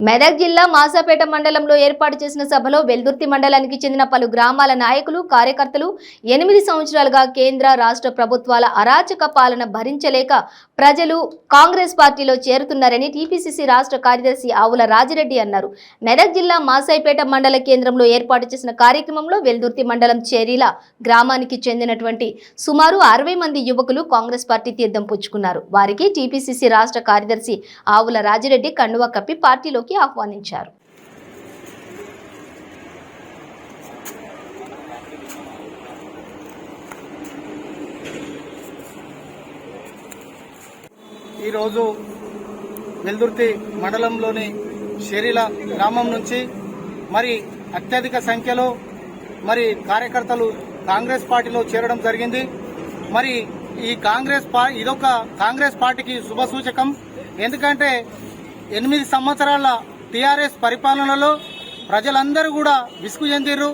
మెదక్ జిల్లా మాసాపేట మండలంలో ఏర్పాటు చేసిన సభలో వెల్దుర్తి మండలానికి చెందిన పలు గ్రామాల నాయకులు కార్యకర్తలు 8 సంవత్సరాలుగా కేంద్ర రాష్ట్ర ప్రభుత్వాల అరాచక పాలన భరించలేక ప్రజలు కాంగ్రెస్ పార్టీలో చేరుతున్నారని టీపీసీసీ రాష్ట్ర కార్యదర్శి ఆవుల రాజిరెడ్డి అన్నారు. మెదక్ జిల్లా మాసాపేట మండల కేంద్రంలో ఏర్పాటు చేసిన కార్యక్రమంలో వెల్దుర్తి మండలం చేరీల గ్రామానికి చెందినటువంటి సుమారు 60 మంది యువకులు కాంగ్రెస్ పార్టీ తీర్థం పుచ్చుకున్నారు. వారికి టీపీసీసీ రాష్ట్ర కార్యదర్శి ఆవుల రాజిరెడ్డి కండువా కప్పి పార్టీలో ఆహ్వానించారు. ఈరోజు వెల్దుర్తి మండలంలోని షెరీల గ్రామం నుంచి మరి అత్యధిక సంఖ్యలో మరి కార్యకర్తలు కాంగ్రెస్ పార్టీలో చేరడం జరిగింది. మరి ఈ ఇదొక కాంగ్రెస్ పార్టీకి శుభ సూచకం. ఎందుకంటే 8 సంవత్సరాల టీఆర్ఎస్ పరిపాలనలో ప్రజలందరూ కూడా విసుగు చెందిర్రు.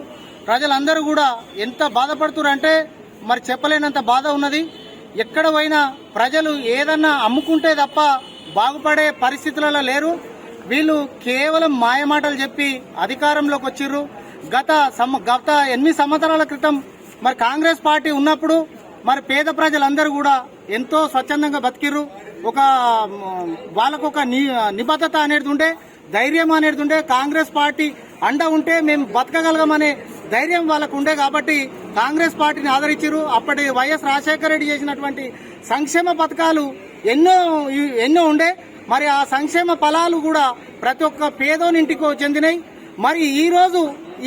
ప్రజలందరూ కూడా ఎంత బాధపడుతురంటే మరి చెప్పలేనంత బాధ ఉన్నది. ఎక్కడ పోయినా ప్రజలు ఏదన్నా అమ్ముకుంటే తప్ప బాగుపడే పరిస్థితులలో లేరు. వీళ్ళు కేవలం మాయమాటలు చెప్పి అధికారంలోకి వచ్చిర్రు. గత 8 సంవత్సరాల క్రితం మరి కాంగ్రెస్ పార్టీ ఉన్నప్పుడు మరి పేద ప్రజలందరూ కూడా ఎంతో స్వచ్ఛందంగా బతికిర్రు. వాళ్ళకు ఒక నిబద్ధత అనేది ఉండే, ధైర్యం అనేది ఉండే, కాంగ్రెస్ పార్టీ అండ ఉంటే మేము బతకగలగమనే ధైర్యం వాళ్ళకు ఉండే. కాబట్టి కాంగ్రెస్ పార్టీని ఆదరించారు. అప్పటి వైఎస్ రాజశేఖర రెడ్డి చేసినటువంటి సంక్షేమ పథకాలు ఎన్నో ఉండే. మరి ఆ సంక్షేమ ఫలాలు కూడా ప్రతి ఒక్క పేదోనింటికి చెందినాయి. మరి ఈ రోజు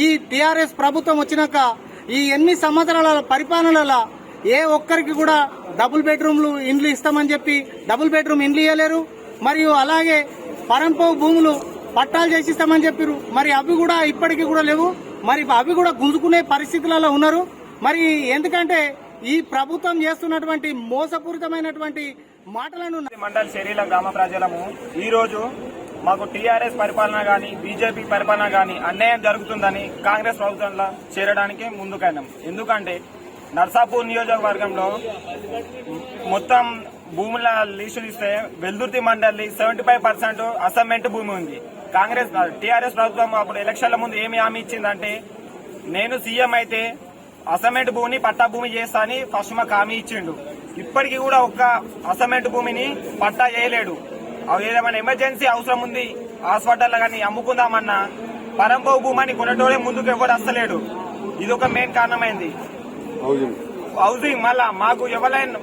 ఈ టీఆర్ఎస్ ప్రభుత్వం వచ్చినాక ఈ 8 సంవత్సరాల పరిపాలనలో ఏ ఒక్కరికి కూడా డబుల్ బెడ్రూమ్లు ఇండ్లు ఇస్తామని చెప్పి డబుల్ బెడ్రూమ్ ఇండ్లు ఇవ్వలేరు. మరియు అలాగే పరంపోగు భూములు పట్టాలు చేసిస్తామని చెప్పారు. మరి అవి కూడా ఇప్పటికీ కూడా లేవు. మరి అవి కూడా గుంజుకునే పరిస్థితులలో ఉన్నారు. మరి ఎందుకంటే ఈ ప్రభుత్వం చేస్తున్నటువంటి మోసపూరితమైనటువంటి మాటలను మండల షెరీల గ్రామ ప్రజలము ఈ రోజు మాకు టీఆర్ఎస్ పరిపాలన గాని బీజేపీ పరిపాలన గాని అన్యాయం జరుగుతుందని కాంగ్రెస్ ప్రభుత్వంలో చేరడానికి ముందుకైనాం. ఎందుకంటే నర్సాపూర్ నియోజకవర్గంలో మొత్తం భూముల లీజులు ఇస్తే వెల్దుర్తి మండలి 75% అసైన్మెంట్ భూమి ఉంది. టీఆర్ఎస్ ప్రభుత్వం అప్పుడు ఎలక్షన్ల ముందు ఏమి హామీ ఇచ్చిందంటే నేను సీఎం అయితే అసైన్మెంట్ భూమిని పట్టా భూమి చేస్తా అని ఫస్ట్ మాకు హామీ ఇచ్చిండు. ఇప్పటికీ కూడా ఒక్క అసైన్మెంట్ భూమిని పట్టా చేయలేడు. ఏదేమైనా ఎమర్జెన్సీ అవసరం ఉంది హాస్పిటల్ కానీ అమ్ముకుందామన్నా పరంపోగు భూమిని కొనటోడే ముందుకు ఎవరు వస్తలేడు. ఇది ఒక మెయిన్ కారణమైంది. హౌసింగ్ మళ్ళా మాకు ఎవరైనా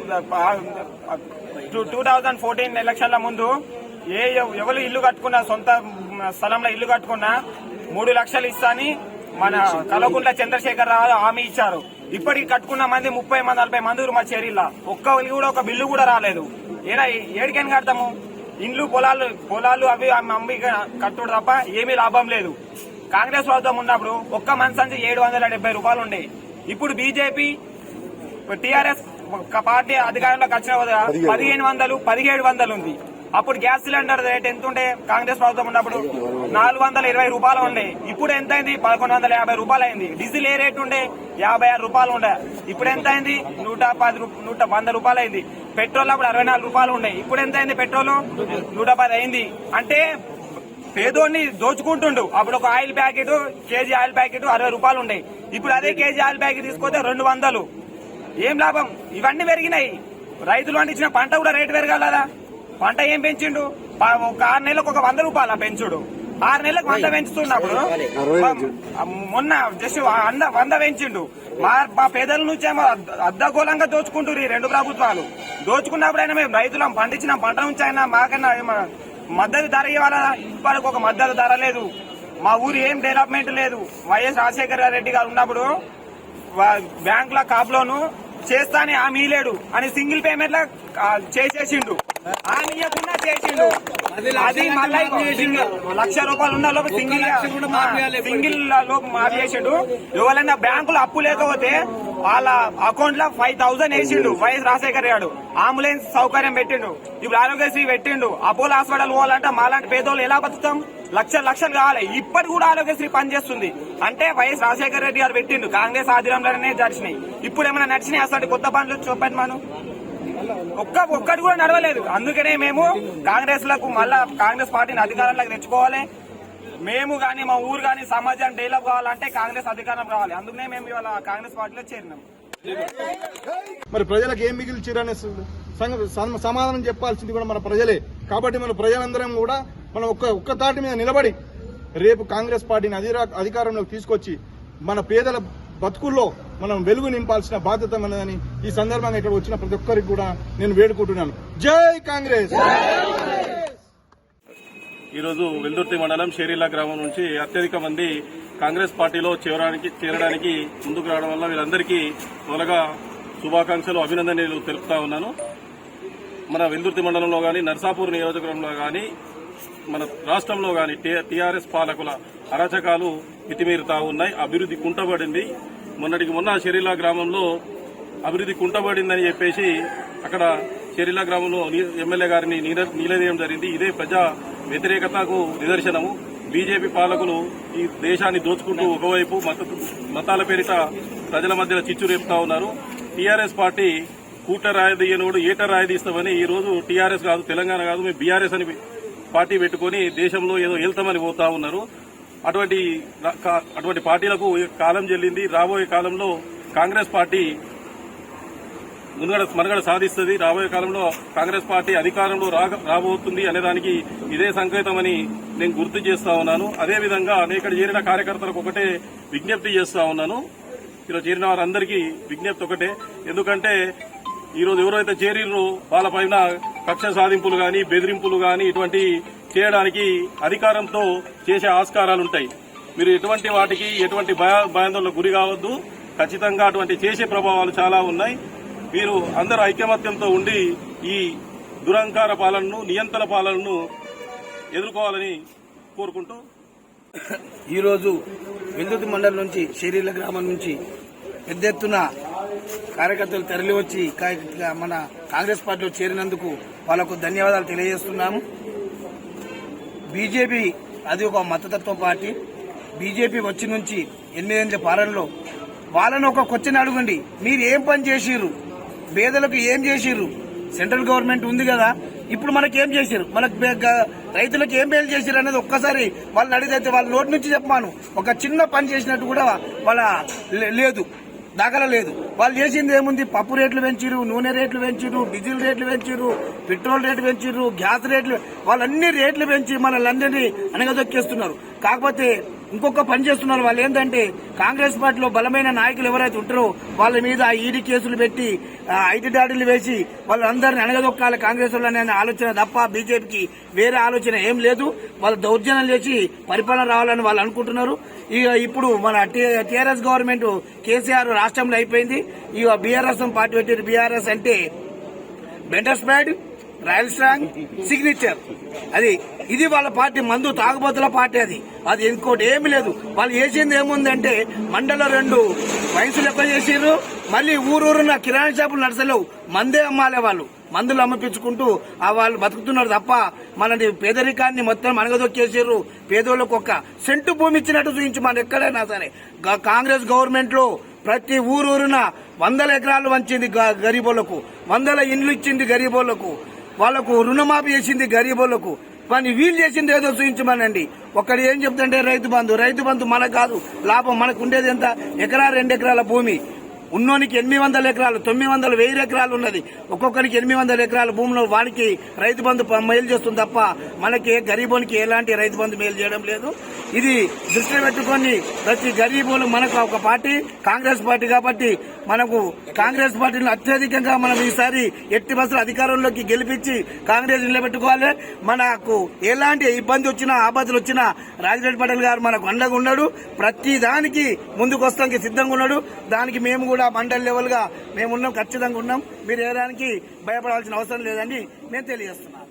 2014 ఎలక్షన్ల ముందు ఎవరు ఇల్లు కట్టుకున్నా సొంత స్థలంలో ఇల్లు కట్టుకున్నా 3 లక్షలు ఇస్తా అని మన కల్వకుంట్ల చంద్రశేఖర్ రావు హామీ ఇచ్చారు. ఇప్పటికి కట్టుకున్న మంది 30 మంది 40 మంది మా చేరిల్లా ఒక్కరికి కూడా ఒక బిల్లు కూడా రాలేదు. ఏడికైనా కడతాము ఇండ్లు పొలాలు అవి అమ్మి కట్టుడు తప్ప ఏమీ లాభం లేదు. కాంగ్రెస్ ప్రభుత్వం ఉన్నప్పుడు ఒక్క మనిషి 770 రూపాయలు ఉండే. ఇప్పుడు బీజేపీ టీఆర్ఎస్ పార్టీ అధికారంలోకి వచ్చిన 1500 1700 ఉంది. అప్పుడు గ్యాస్ సిలిండర్ రేట్ ఎంత ఉండే కాంగ్రెస్ ప్రభుత్వం ఉన్నప్పుడు 420 రూపాయలు ఉండే. ఇప్పుడు ఎంత అయింది 1150 రూపాయలు అయింది. డీజిల్ ఏ రేట్ ఉండే 56 రూపాయలు ఉండే. ఇప్పుడు ఎంత అయింది 100 రూపాయలు అయింది. పెట్రోల్ అప్పుడు 64 రూపాయలు ఉండే. ఇప్పుడు ఎంత అయింది పెట్రోల్ 110 అయింది. అంటే పేదోడిని దోచుకుంటుండు. అప్పుడు ఒక oil packet KG oil packet 60 రూపాయలు ఉండే. ఇప్పుడు అదే కేజీ ఆయిల్ ప్యాకెట్ తీసుకొస్తే 200. ఏం లాభం? ఇవన్నీ పెరిగినాయి. రైతులు పండించిన పంట కూడా రేటు పెరగాలదా? పంట ఏం పెంచిండు? ఒక 6 నెలలకు ఒక 100 రూపాయల పెంచుడు. 6 నెలలకు 100 పెంచుతున్నప్పుడు మొన్న జస్ట్ 100 పెంచిండు. మా పేదల నుంచి ఏమో అద్దగోళంగా దోచుకుంటారు ఈ 2 ప్రభుత్వాలు. దోచుకున్నప్పుడైనా మేము రైతులం పండించిన పంట నుంచి అయినా మాకైనా మద్దతు ధర ఇవ్వాలా? ఇప్పటికి ఒక మద్దతు ధర లేదు. మా ఊరు ఏం డెవలప్మెంట్ లేదు. వైఎస్ రాజశేఖర రెడ్డి గారు ఉన్నప్పుడు బ్యాంకుల కాపులోను చేస్తా అని హామీ లేడు అని సింగిల్ పేమెంట్ లా చేసేసిండు. హామీ ఇవ్వకుండా చేసిండు. అది మళ్ళీ 1,00,000 రూపాయలు ఉన్న లోపు సింగిల్ లోపు మాఫీ చేసిండు. ఎవరైనా బ్యాంకులో అప్పు లేకపోతే వాళ్ళ అకౌంట్ లో 5,000 వేసిండు వైఎస్ రాజశేఖర్ గారు. అంబులెన్స్ సౌకర్యం పెట్టిండు. ఇప్పుడు ఆరోగ్యశ్రీ పెట్టిండు. అపోలో హాస్పిటల్ పోవాలంటే మాలాంటి పేదోళ్ళు ఎలా బతుకుతాం? లక్షలు కావాలి. ఇప్పటి కూడా ఆరోగ్యశ్రీ పనిచేస్తుంది అంటే వైఎస్ రాజశేఖర రెడ్డి గారు పెట్టిండు. కాంగ్రెస్ ఆధ్వర్యంలోనే జరిచినాయి. ఇప్పుడు ఏమైనా నడిచినాయి అసలు కొత్త పనులు చూపండి మనం. ఒక్కటి కూడా నడవలేదు. అందుకనే మేము కాంగ్రెస్ లకు మళ్ళా కాంగ్రెస్ పార్టీని అధికారంలోకి తెచ్చుకోవాలి. మేము గాని మా ఊరు గాని సమాజం డెవలప్ కావాలంటే కాంగ్రెస్ అధికారం రావాలి. అందుకనే మేము ఇవాళ కాంగ్రెస్ పార్టీలో చేరినాం. మరి ప్రజలకు ఏం మిగిల్చిరనే సమాధానం చెప్పాల్సింది కూడా మన ప్రజలే. కాబట్టి మన ప్రజలందరం కూడా మనం ఒక్క తాటి మీద నిలబడి రేపు కాంగ్రెస్ పార్టీని అధికారంలోకి తీసుకొచ్చి మన పేదల బతుకుల్లో మనం వెలుగు నింపాల్సిన బాధ్యత మనదని ఈ సందర్భంగా ఇక్కడ వచ్చిన ప్రతి ఒక్కరికి కూడా నేను వేడుకుంటున్నాను. జై కాంగ్రెస్. ఈరోజు వెల్దుర్తి మండలం షేరిల్లా గ్రామం నుంచి అత్యధిక మంది కాంగ్రెస్ పార్టీలో చేరడానికి ముందుకు రావడం వల్ల వీళ్ళందరికీ మొదలుగా శుభాకాంక్షలు, అభినందనలు తెలుపుతా ఉన్నాను. మన వెల్దుర్తి మండలంలో గాని, నర్సాపూర్ నియోజకవర్గంలో గాని, మన రాష్ట్రంలో గాని టీఆర్ఎస్ పాలకుల అరాచకాలు మితిమీరుతా ఉన్నాయి. అభివృద్ధి కుంటబడింది. మొన్న షేరిల్లా గ్రామంలో అభివృద్ధి కుంటబడిందని చెప్పేసి అక్కడ షేరిల్లా గ్రామంలో ఎమ్మెల్యే గారిని నిలదీయడం జరిగింది. ఇదే ప్రజా వ్యతిరేకతకు నిదర్శనము. బీజేపీ పాలకులు ఈ దేశాన్ని దోచుకుంటూ ఒకవైపు మతాల పేరిట ప్రజల మధ్య చిచ్చు రేపుతా ఉన్నారు. టీఆర్ఎస్ పార్టీ కూట రాయదీయనోడు ఏట రాయదీస్తామని ఈ రోజు టీఆర్ఎస్ కాదు, తెలంగాణ కాదు, మేము బీఆర్ఎస్ అని పార్టీ పెట్టుకుని దేశంలో ఏదో వెళ్తామని పోతా ఉన్నారు. అటువంటి పార్టీలకు కాలం చెల్లింది. రాబోయే కాలంలో కాంగ్రెస్ పార్టీ మనుగడ సాధిస్తుంది. రాబోయే కాలంలో కాంగ్రెస్ పార్టీ అధికారంలో రాబోతుంది అనేదానికి ఇదే సంకేతమని నేను గుర్తు చేస్తా ఉన్నాను. అదేవిధంగా ఇక్కడ చేరిన కార్యకర్తలకు ఒకటే విజ్ఞప్తి చేస్తా ఉన్నాను. ఈరోజు చేరిన వారందరికీ విజ్ఞప్తి ఒకటే. ఎందుకంటే ఈరోజు ఎవరైతే చేరినో వాళ్ళపైన కక్ష సాధింపులు గాని, బెదిరింపులు గాని ఇటువంటి చేయడానికి అధికారంతో చేసే ఆస్కారాలుంటాయి. మీరు ఎటువంటి వాటికి ఎటువంటి భయాందోళనకు గురి కావద్దు. ఖచ్చితంగా అటువంటి చేసే ప్రభావాలు చాలా ఉన్నాయి. మీరు అందరూ ఐకమత్యంతో ఉండి ఈ దురహంకార పాలనను, నియంత్రణ పాలనను ఎదుర్కోవాలని కోరుకుంటూ ఈరోజు వెల్దుర్తి మండలం నుంచి షేరిల్లా గ్రామం నుంచి పెద్ద ఎత్తున కార్యకర్తలు తరలివచ్చి మన కాంగ్రెస్ పార్టీలో చేరినందుకు వాళ్లకు ధన్యవాదాలు తెలియజేస్తున్నాము. బీజేపీ అది ఒక మతతత్వ పార్టీ. బీజేపీ వచ్చి నుంచి 8 ఏళ్ల పాలనలో వాళ్ళను ఒక క్వశ్చన్ అడగండి, మీరు ఏం పని చేసిర్రు, పేదలకు ఏం చేసిర్రు? సెంట్రల్ గవర్నమెంట్ ఉంది కదా, ఇప్పుడు మనకేం చేశారు, మనకు రైతులకు ఏం మేలు చేశారు అనేది ఒక్కసారి వాళ్ళని అడిగితే వాళ్ళ నోటి నుంచి చెప్పమాను. ఒక చిన్న పని చేసినట్టు కూడా వాళ్ళ లేదు, దాఖలా లేదు. వాళ్ళు చేసింది ఏముంది? పప్పు రేట్లు పెంచిరు, నూనె రేట్లు పెంచిరు, డీజిల్ రేట్లు పెంచిరు, పెట్రోల్ రేట్లు పెంచిరు, గ్యాస్ రేట్లు, వాళ్ళన్ని రేట్లు పెంచి మనల్ని అనగదొక్కేస్తున్నారు. కాకపోతే ఇంకొక పని చేస్తున్నారు వాళ్ళు. ఏంటంటే కాంగ్రెస్ పార్టీలో బలమైన నాయకులు ఎవరైతే ఉంటారో వాళ్ళ మీద ఈడీ కేసులు పెట్టి ఐటీ దాడులు వేసి వాళ్ళందరినీ అనగదొక్కాలి కాంగ్రెస్ వాళ్ళనే ఆలోచన తప్ప బీజేపీకి వేరే ఆలోచన ఏం లేదు. వాళ్ళు దౌర్జన్యం చేసి పరిపాలన రావాలని వాళ్ళు అనుకుంటున్నారు. ఇప్పుడు మన టీఆర్ఎస్ గవర్నమెంట్ కేసీఆర్ రాష్ట్రంలో అయిపోయింది. ఇక బీఆర్ఎస్ పార్టీ పెట్టారు. బీఆర్ఎస్ అంటే Bender spread, royal strong, signature. ఇది వాళ్ళ పార్టీ. మందు తాగుబోతుల పార్టీ. అది ఇంకోటి ఏమి లేదు. వాళ్ళు చేసింది ఏముందంటే మండలం 2 వయసులు ఎక్కువ చేసిర్రు. మళ్ళీ ఊరూరున్న కిరాణా షాపులు నడసలేవు, మందే అమ్మాలే. వాళ్ళు మందులు అమ్మపించుకుంటూ వాళ్ళు బతుకుతున్నారు తప్ప మనది పేదరికాన్ని మొత్తం అనగదొక్కేసారు. పేదోళ్ళకు ఒక్క సెంటు భూమి ఇచ్చినట్టు చూపించి మనం ఎక్కడైనా సరే కాంగ్రెస్ గవర్నమెంట్ లో ప్రతి ఊరూరున 100 ఎకరాలు వంచింది గరీబోళ్లకు, 100 ఇండ్లు ఇచ్చింది గరీబోళ్లకు, వాళ్లకు రుణమాఫీ చేసింది గరీబోళ్లకు. కానీ వీళ్ళు చేసింది ఏదో చూపించమనండి. ఒక్కడు ఏం చెప్తుంటే రైతు బంధు మనకు కాదు లాభం. మనకు ఉండేది ఎంత? ఎకరా 2 ఎకరాల భూమి. ఉన్నోనికి 800 ఎకరాలు, 900, 1000 ఎకరాలు ఉన్నది. ఒక్కొక్కరికి 800 ఎకరాల భూమిలో వానికి రైతు బంధు మేలు చేస్తుంది తప్ప మనకి గరీబోనికి ఎలాంటి రైతు బంధు మేలు చేయడం లేదు. ఇది దృష్టిలో పెట్టుకొని ప్రతి గరీబోలు మనకు ఒక పార్టీ కాంగ్రెస్ పార్టీ. కాబట్టి మనకు కాంగ్రెస్ పార్టీని అత్యధికంగా మనం ఈసారి ఎట్టి బస్సులు అధికారంలోకి గెలిపించి కాంగ్రెస్ నిలబెట్టుకోవాలి. మనకు ఎలాంటి ఇబ్బంది వచ్చినా ఆపదలు వచ్చినా రాజిరెడ్డి పటేల్ గారు మనకు అండగా ఉన్నాడు. ప్రతి దానికి ముందుకు వస్తానికి సిద్ధంగా ఉన్నాడు. దానికి మేము కూడా మండల్ లెవెల్ గా మేమున్నాం, ఖచ్చితంగా ఉన్నాం. మీరు ఏ దానికి భయపడాల్సిన అవసరం లేదని మేము తెలియజేస్తున్నాం.